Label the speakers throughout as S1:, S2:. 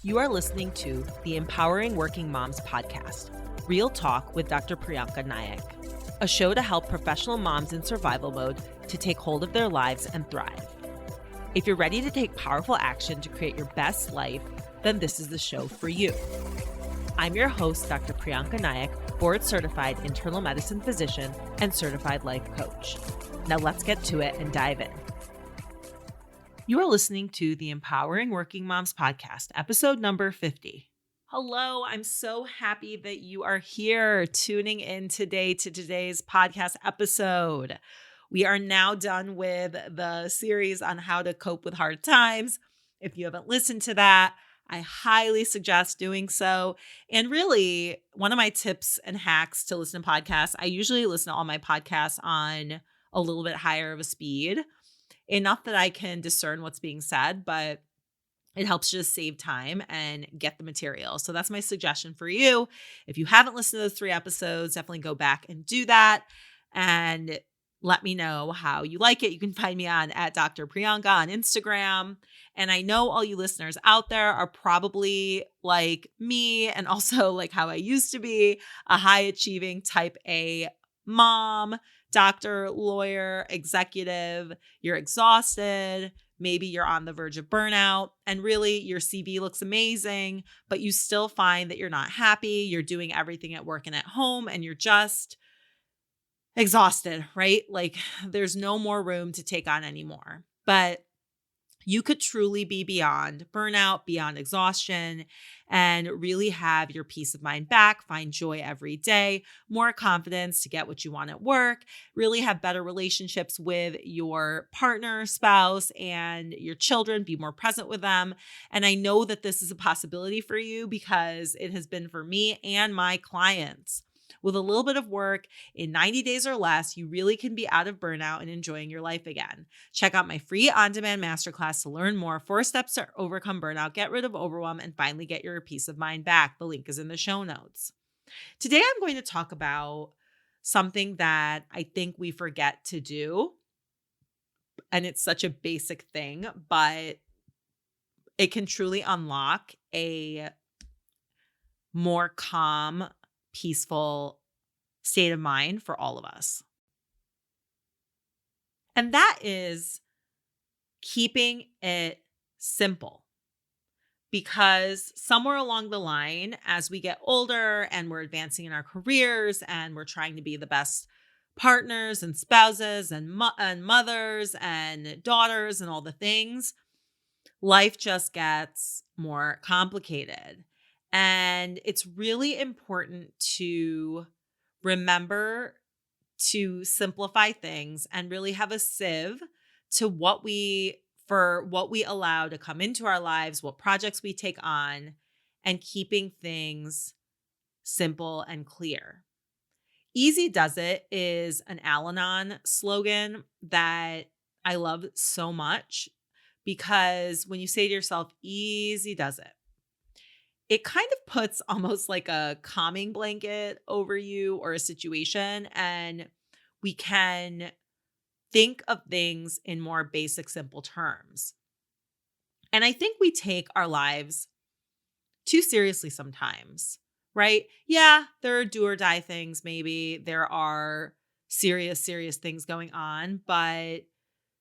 S1: You are listening to the Empowering Working Moms podcast, Real Talk with Dr. Prianca Naik, a show to help professional moms in survival mode to take hold of their lives and thrive. If you're ready to take powerful action to create your best life, then this is the show for you. I'm your host, Dr. Prianca Naik, board-certified internal medicine physician and certified life coach. Now let's get to it and dive in. You are listening to the Empowering Working Moms podcast, episode number 50. Hello, I'm so happy that you are here tuning in today to today's podcast episode. We are now done with the series on how to cope with hard times. If you haven't listened to that, I highly suggest doing so. And really, one of my tips and hacks to listen to podcasts, I usually listen to all my podcasts on a little bit higher of a speed. Enough that I can discern what's being said, but it helps just save time and get the material. So that's my suggestion for you. If you haven't listened to those 3 episodes, definitely go back and do that and let me know how you like it. You can find me on @Dr. Prianca on Instagram. And I know all you listeners out there are probably like me and also like how I used to be, a high achieving type A mom, doctor, lawyer, executive. You're exhausted. Maybe you're on the verge of burnout and really your CV looks amazing, but you still find that you're not happy. You're doing everything at work and at home and you're just exhausted, right? Like there's no more room to take on anymore. But you could truly be beyond burnout, beyond exhaustion, and really have your peace of mind back, find joy every day, more confidence to get what you want at work, really have better relationships with your partner, spouse, and your children, be more present with them. And I know that this is a possibility for you because it has been for me and my clients. With a little bit of work in 90 days or less, you really can be out of burnout and enjoying your life again. Check out my free on-demand masterclass to learn more 4 steps to overcome burnout, get rid of overwhelm, and finally get your peace of mind back. The link is in the show notes. Today, I'm going to talk about something that I think we forget to do. And it's such a basic thing, but it can truly unlock a more calm, peaceful state of mind for all of us. And that is keeping it simple. Because somewhere along the line, as we get older and we're advancing in our careers and we're trying to be the best partners and spouses and mothers and daughters and all the things, life just gets more complicated. And it's really important to remember to simplify things and really have a sieve to what we allow to come into our lives, what projects we take on, and keeping things simple and clear. Easy does it is an Al-Anon slogan that I love so much because when you say to yourself, easy does it, it kind of puts almost like a calming blanket over you or a situation, and we can think of things in more basic, simple terms. And I think we take our lives too seriously sometimes, right? Yeah, there are do or die things, maybe. There are serious things going on, but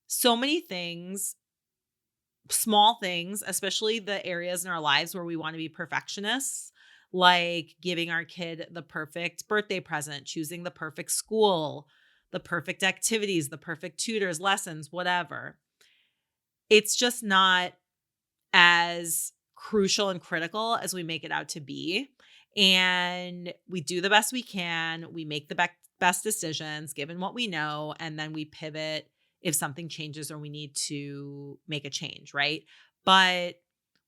S1: so many things, small things, especially the areas in our lives where we want to be perfectionists, like giving our kid the perfect birthday present, choosing the perfect school, the perfect activities, the perfect tutors, lessons, whatever. It's just not as crucial and critical as we make it out to be. And we do the best we can. We make the best decisions given what we know, and then we pivot if something changes or we need to make a change, right? But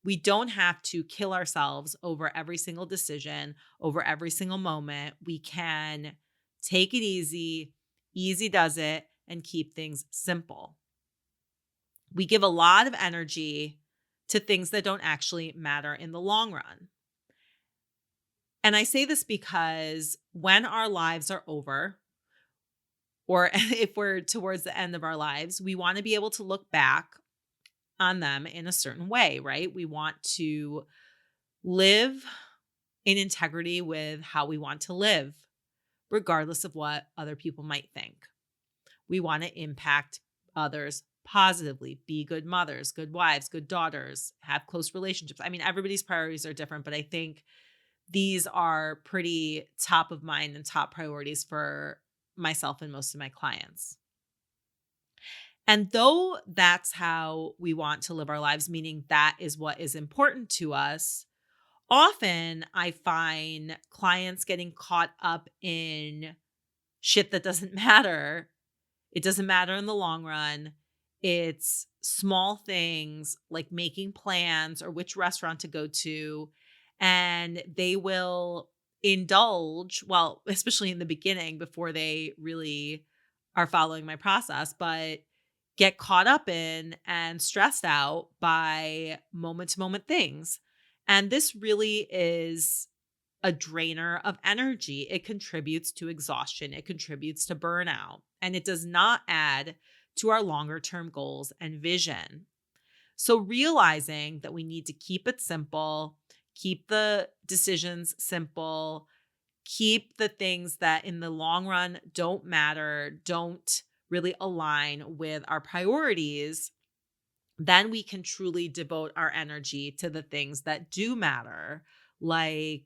S1: we don't have to kill ourselves over every single decision, over every single moment. We can take it easy does it, and keep things simple. We give a lot of energy to things that don't actually matter in the long run. And I say this because when our lives are over, or if we're towards the end of our lives, we want to be able to look back on them in a certain way, right? We want to live in integrity with how we want to live, regardless of what other people might think. We want to impact others positively, be good mothers, good wives, good daughters, have close relationships. I mean, everybody's priorities are different, but I think these are pretty top of mind and top priorities for myself and most of my clients. And though that's how we want to live our lives, meaning that is what is important to us, often I find clients getting caught up in shit that doesn't matter. It doesn't matter in the long run. It's small things like making plans or which restaurant to go to. And they will indulge, well, especially in the beginning before they really are following my process, but get caught up in and stressed out by moment to moment things. And this really is a drainer of energy. It contributes to exhaustion. It contributes to burnout, and it does not add to our longer term goals and vision. So realizing that we need to keep it simple, keep the decisions simple, keep the things that in the long run don't matter, don't really align with our priorities, then we can truly devote our energy to the things that do matter, like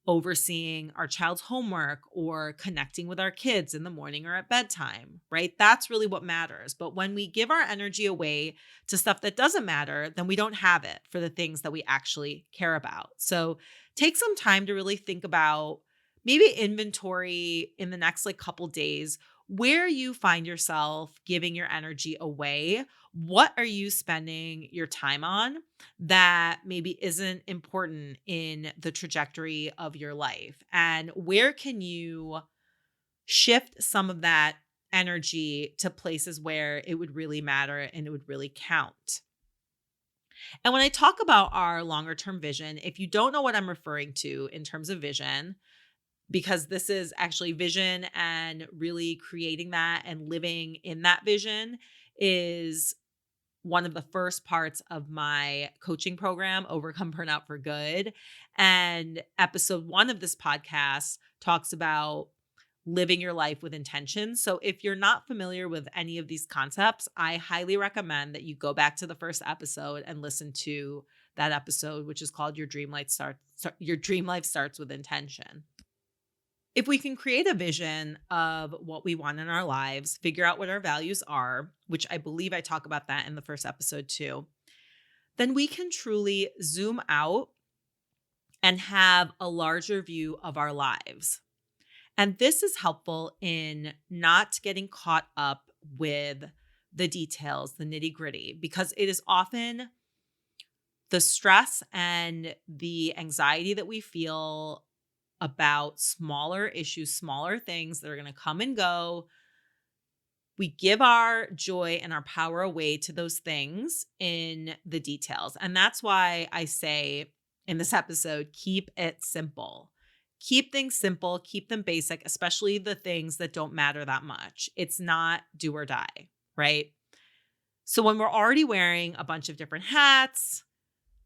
S1: overseeing our child's homework or connecting with our kids in the morning or at bedtime, right? That's really what matters. But when we give our energy away to stuff that doesn't matter, then we don't have it for the things that we actually care about. So take some time to really think about, maybe inventory in the next couple days, where you find yourself giving your energy away. What are you spending your time on that maybe isn't important in the trajectory of your life? And where can you shift some of that energy to places where it would really matter and it would really count? And when I talk about our longer term vision, if you don't know what I'm referring to in terms of vision, because this is actually vision and really creating that and living in that vision is one of the first parts of my coaching program, Overcome Burnout for Good. And episode 1 of this podcast talks about living your life with intention. So if you're not familiar with any of these concepts, I highly recommend that you go back to the first episode and listen to that episode, which is called Your Dream Life Starts with Intention. If we can create a vision of what we want in our lives, figure out what our values are, which I believe I talk about that in the first episode too, then we can truly zoom out and have a larger view of our lives. And this is helpful in not getting caught up with the details, the nitty-gritty, because it is often the stress and the anxiety that we feel about smaller issues, smaller things that are going to come and go. We give our joy and our power away to those things in the details. And that's why I say in this episode, keep it simple. Keep things simple, keep them basic, especially the things that don't matter that much. It's not do or die, right? So when we're already wearing a bunch of different hats,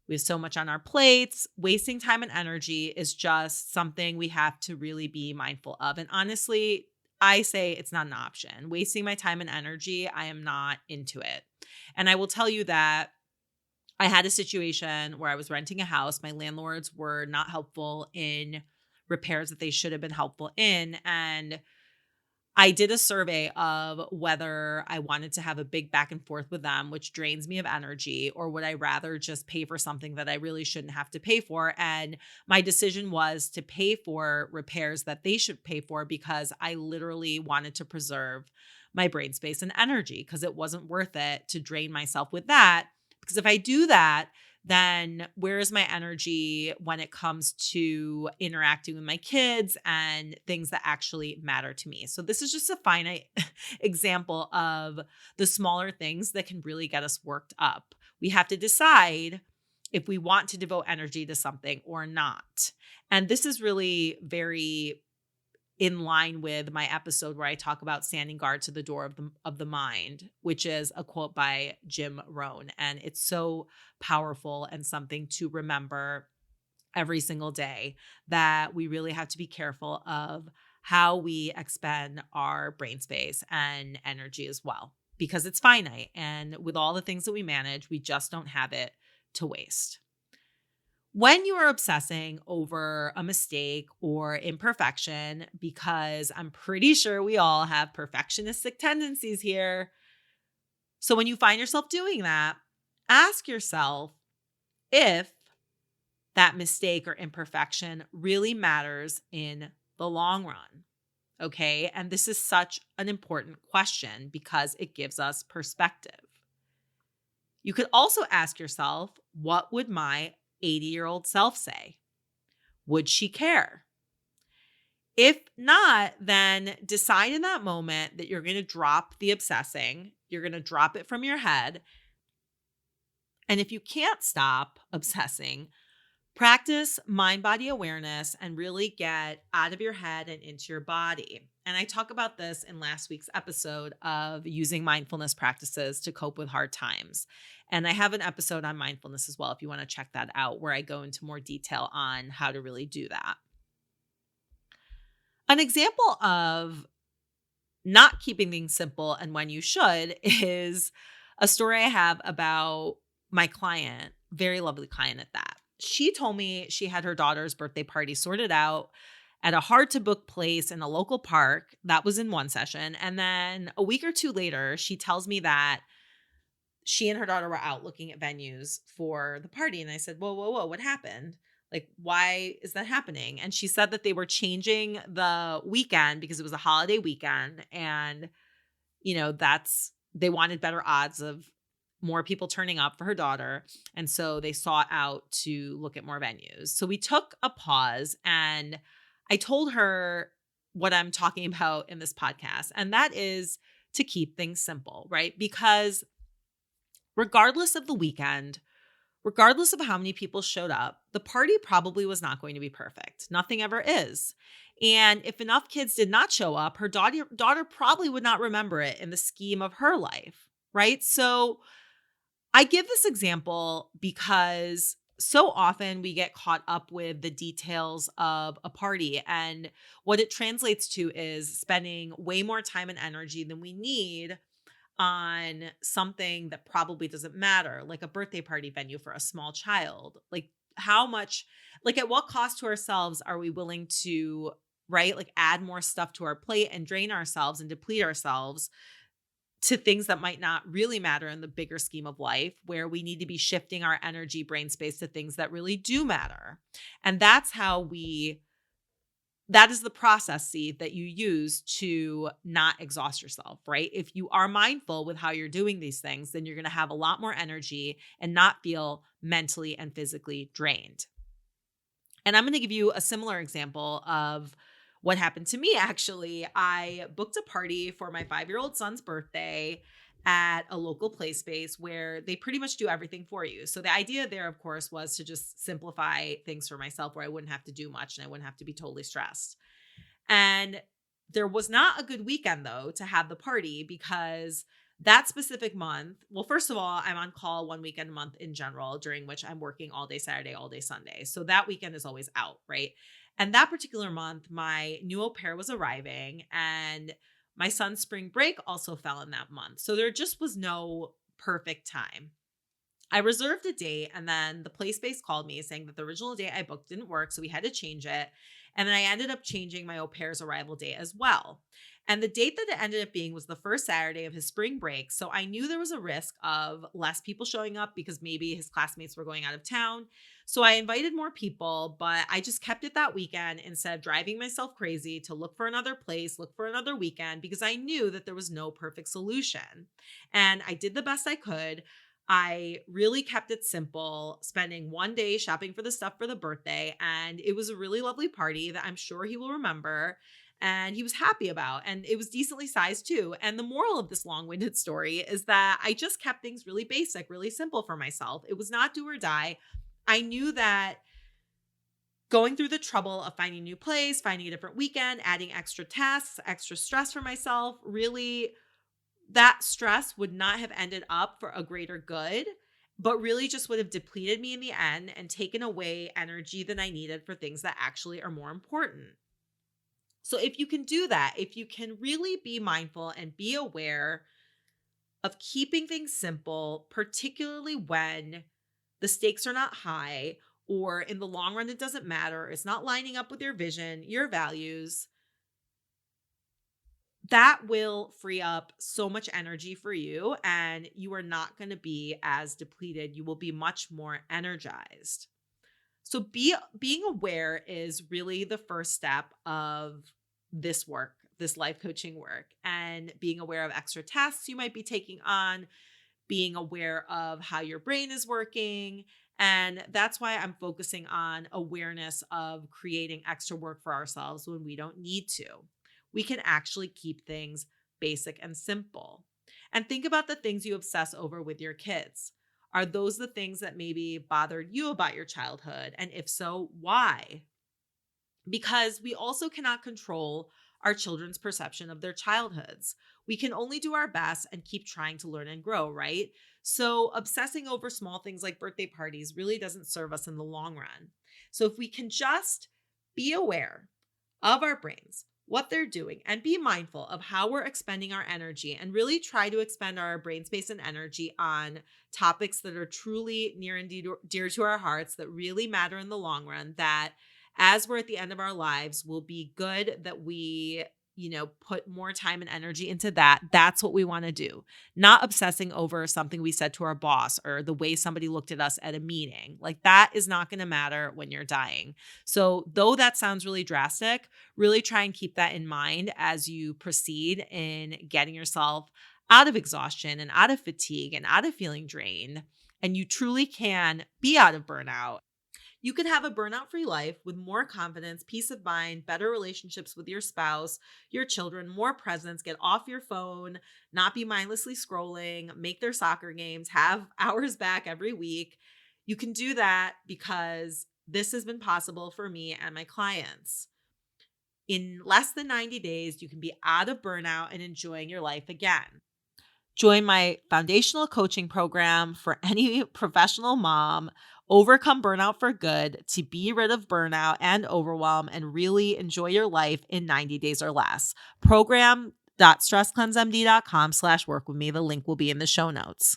S1: we have so much on our plates, wasting time and energy is just something we have to really be mindful of. And honestly, I say it's not an option. Wasting my time and energy, I am not into it. And I will tell you that I had a situation where I was renting a house. My landlords were not helpful in repairs that they should have been helpful in. And I did a survey of whether I wanted to have a big back and forth with them, which drains me of energy, or would I rather just pay for something that I really shouldn't have to pay for? And my decision was to pay for repairs that they should pay for because I literally wanted to preserve my brain space and energy because it wasn't worth it to drain myself with that. Because if I do that, then where is my energy when it comes to interacting with my kids and things that actually matter to me? So this is just a finite example of the smaller things that can really get us worked up. We have to decide if we want to devote energy to something or not. And this is really very in line with my episode where I talk about standing guard to the door of the mind, which is a quote by Jim Rohn. And it's so powerful and something to remember every single day that we really have to be careful of how we expend our brain space and energy as well, because it's finite. And with all the things that we manage, we just don't have it to waste. When you are obsessing over a mistake or imperfection, because I'm pretty sure we all have perfectionistic tendencies here. So when you find yourself doing that, ask yourself if that mistake or imperfection really matters in the long run. Okay. And this is such an important question because it gives us perspective. You could also ask yourself, what would my 80-year-old self say? Would she care? If not, then decide in that moment that you're going to drop the obsessing. You're going to drop it from your head. And if you can't stop obsessing, practice mind-body awareness and really get out of your head and into your body. And I talk about this in last week's episode of using mindfulness practices to cope with hard times. And I have an episode on mindfulness as well, if you want to check that out, where I go into more detail on how to really do that. An example of not keeping things simple and when you should is a story I have about my client, very lovely client at that. She told me she had her daughter's birthday party sorted out at a hard to book place in a local park. That was in one session. And then a week or two later, she tells me that she and her daughter were out looking at venues for the party. And I said, whoa, whoa, whoa, what happened? Like, why is that happening? And she said that they were changing the weekend because it was a holiday weekend. And, they wanted better odds of more people turning up for her daughter. And so they sought out to look at more venues. So we took a pause and I told her what I'm talking about in this podcast. And that is to keep things simple, right? Because regardless of the weekend, regardless of how many people showed up, the party probably was not going to be perfect. Nothing ever is. And if enough kids did not show up, her daughter probably would not remember it in the scheme of her life, right? So I give this example because so often we get caught up with the details of a party, and what it translates to is spending way more time and energy than we need on something that probably doesn't matter, like a birthday party venue for a small child. Like how much, like at what cost to ourselves are we willing to, right? Like add more stuff to our plate and drain ourselves and deplete ourselves to things that might not really matter in the bigger scheme of life, where we need to be shifting our energy, brain space to things that really do matter. And that is the process, see, that you use to not exhaust yourself, right? If you are mindful with how you're doing these things, then you're going to have a lot more energy and not feel mentally and physically drained. And I'm going to give you a similar example of what happened to me. Actually, I booked a party for my 5-year-old son's birthday at a local play space where they pretty much do everything for you. So the idea there, of course, was to just simplify things for myself where I wouldn't have to do much and I wouldn't have to be totally stressed. And there was not a good weekend, though, to have the party because that specific month, well, first of all, I'm on call one weekend a month in general, during which I'm working all day Saturday, all day Sunday. So that weekend is always out, right? And that particular month, my new au pair was arriving and my son's spring break also fell in that month. So there just was no perfect time. I reserved a date and then the play space called me saying that the original date I booked didn't work. So we had to change it. And then I ended up changing my au pair's arrival date as well. And the date that it ended up being was the first Saturday of his spring break. So I knew there was a risk of less people showing up because maybe his classmates were going out of town. So I invited more people, but I just kept it that weekend instead of driving myself crazy to look for another place, look for another weekend, because I knew that there was no perfect solution. And I did the best I could. I really kept it simple, spending one day shopping for the stuff for the birthday. And it was a really lovely party that I'm sure he will remember and he was happy about. And it was decently sized too. And the moral of this long-winded story is that I just kept things really basic, really simple for myself. It was not do or die. I knew that going through the trouble of finding a new place, finding a different weekend, adding extra tasks, extra stress for myself, really that stress would not have ended up for a greater good. but really just would have depleted me in the end and taken away energy that I needed for things that actually are more important. So if you can do that, if you can really be mindful and be aware of keeping things simple, particularly when the stakes are not high, or in the long run, it doesn't matter, it's not lining up with your vision, your values, that will free up so much energy for you, and you are not going to be as depleted. You will be much more energized. So being aware is really the first step of this work, this life coaching work, and being aware of extra tasks you might be taking on, being aware of how your brain is working. And that's why I'm focusing on awareness of creating extra work for ourselves when we don't need to. We can actually keep things basic and simple. And think about the things you obsess over with your kids. Are those the things that maybe bothered you about your childhood? And if so, why? Because we also cannot control our children's perception of their childhoods. We can only do our best and keep trying to learn and grow, right? So obsessing over small things like birthday parties really doesn't serve us in the long run. So if we can just be aware of our brains, what they're doing, and be mindful of how we're expending our energy, and really try to expend our brain space and energy on topics that are truly near and dear to our hearts, that really matter in the long run, that as we're at the end of our lives will be good, that we, put more time and energy into that. That's what we want to do. Not obsessing over something we said to our boss or the way somebody looked at us at a meeting. Like, that is not going to matter when you're dying. So though that sounds really drastic, really try and keep that in mind as you proceed in getting yourself out of exhaustion and out of fatigue and out of feeling drained. And you truly can be out of burnout. You can have a burnout-free life with more confidence, peace of mind, better relationships with your spouse, your children, more presence, get off your phone, not be mindlessly scrolling, make their soccer games, have hours back every week. You can do that because this has been possible for me and my clients. In less than 90 days, you can be out of burnout and enjoying your life again. Join my foundational coaching program for any professional mom. Overcome burnout for good, to be rid of burnout and overwhelm and really enjoy your life in 90 days or less. Program.stresscleansemd.com/work with me. The link will be in the show notes.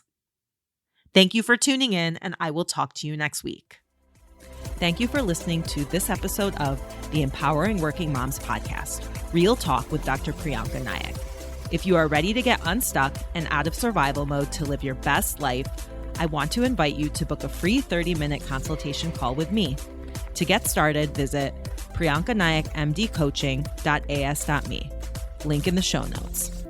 S1: Thank you for tuning in, and I will talk to you next week. Thank you for listening to this episode of the Empowering Working Moms podcast, Real Talk with Dr. Prianca Naik. If you are ready to get unstuck and out of survival mode to live your best life, I want to invite you to book a free 30-minute consultation call with me. To get started, visit priancanaikmdcoaching.as.me. Link in the show notes.